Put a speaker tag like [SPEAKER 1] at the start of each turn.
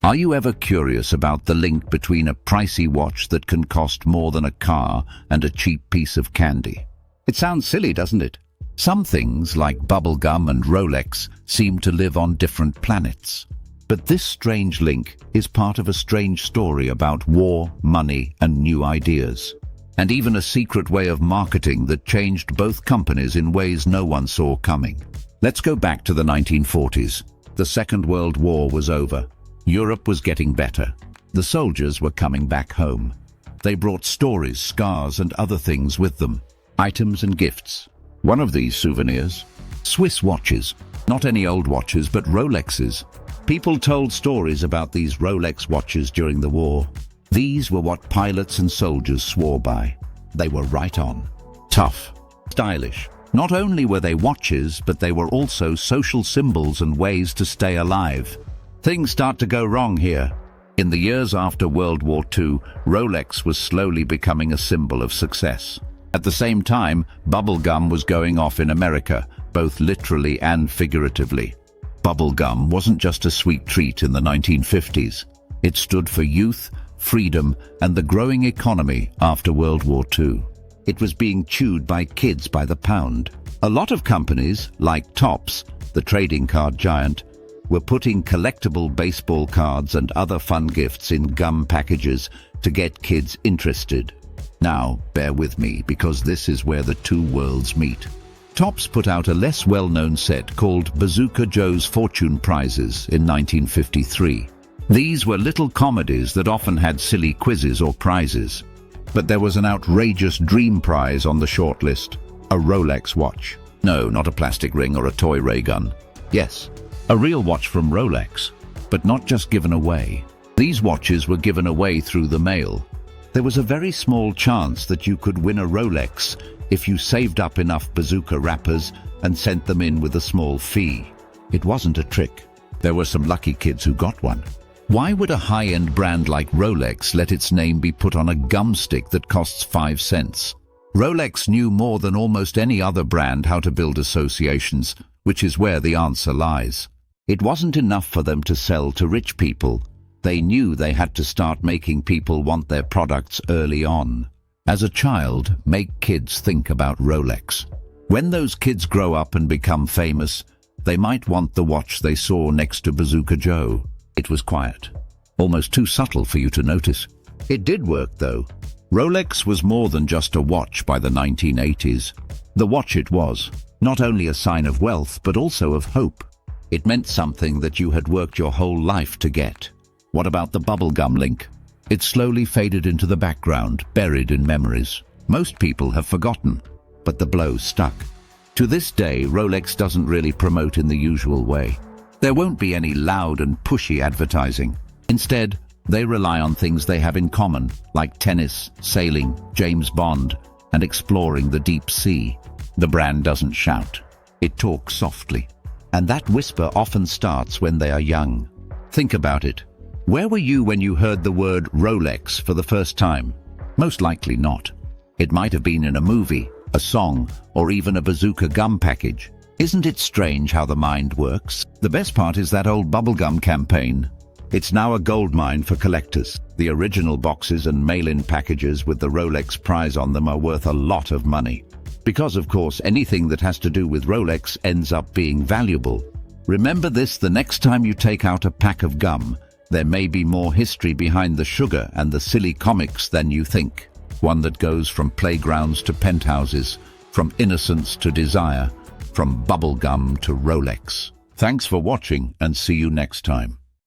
[SPEAKER 1] Are you ever curious about the link between a pricey watch that can cost more than a car and a cheap piece of candy? It sounds silly, doesn't it? Some things, like bubblegum and Rolex, seem to live on different planets. But this strange link is part of a strange story about war, money, and new ideas. And even a secret way of marketing that changed both companies in ways no one saw coming. Let's go back to the 1940s. The Second World War was over. Europe was getting better. The soldiers were coming back home. They brought stories, scars, and other things with them. Items and gifts. One of these souvenirs, Swiss watches. Not any old watches, but Rolexes. People told stories about these Rolex watches during the war. These were what pilots and soldiers swore by. They were right on. Tough. Stylish. Not only were they watches, but they were also social symbols and ways to stay alive. Things start to go wrong here. In the years after World War II, Rolex was slowly becoming a symbol of success. At the same time, bubblegum was going off in America, both literally and figuratively. Bubblegum wasn't just a sweet treat in the 1950s. It stood for youth, freedom, and the growing economy after World War II. It was being chewed by kids by the pound. A lot of companies, like Topps, the trading card giant, were putting collectible baseball cards and other fun gifts in gum packages to get kids interested. Now, bear with me, because this is where the two worlds meet. Topps put out a less well-known set called Bazooka Joe's Fortune Prizes in 1953. These were little comedies that often had silly quizzes or prizes. But there was an outrageous dream prize on the shortlist, a Rolex watch. No, not a plastic ring or a toy ray gun. Yes, a real watch from Rolex, but not just given away. These watches were given away through the mail. There was a very small chance that you could win a Rolex if you saved up enough bazooka wrappers and sent them in with a small fee. It wasn't a trick. There were some lucky kids who got one. Why would a high-end brand like Rolex let its name be put on a gum stick that costs 5 cents? Rolex knew more than almost any other brand how to build associations, which is where the answer lies. It wasn't enough for them to sell to rich people. They knew they had to start making people want their products early on. As a child, make kids think about Rolex. When those kids grow up and become famous, they might want the watch they saw next to Bazooka Joe. It was quiet, almost too subtle for you to notice. It did work, though. Rolex was more than just a watch by the 1980s. The watch it was, not only a sign of wealth, but also of hope. It meant something that you had worked your whole life to get. What about the bubblegum link? It slowly faded into the background, buried in memories. Most people have forgotten, but the blow stuck. To this day, Rolex doesn't really promote in the usual way. There won't be any loud and pushy advertising. Instead, they rely on things they have in common, like tennis, sailing, James Bond, and exploring the deep sea. The brand doesn't shout. It talks softly. And that whisper often starts when they are young. Think about it. Where were you when you heard the word Rolex for the first time? Most likely not. It might have been in a movie, a song, or even a bazooka gum package. Isn't it strange how the mind works? The best part is that old bubblegum campaign. It's now a goldmine for collectors. The original boxes and mail-in packages with the Rolex prize on them are worth a lot of money. Because, of course, anything that has to do with Rolex ends up being valuable. Remember this the next time you take out a pack of gum. There may be more history behind the sugar and the silly comics than you think. One that goes from playgrounds to penthouses, from innocence to desire, from bubblegum to Rolex. Thanks for watching, and see you next time.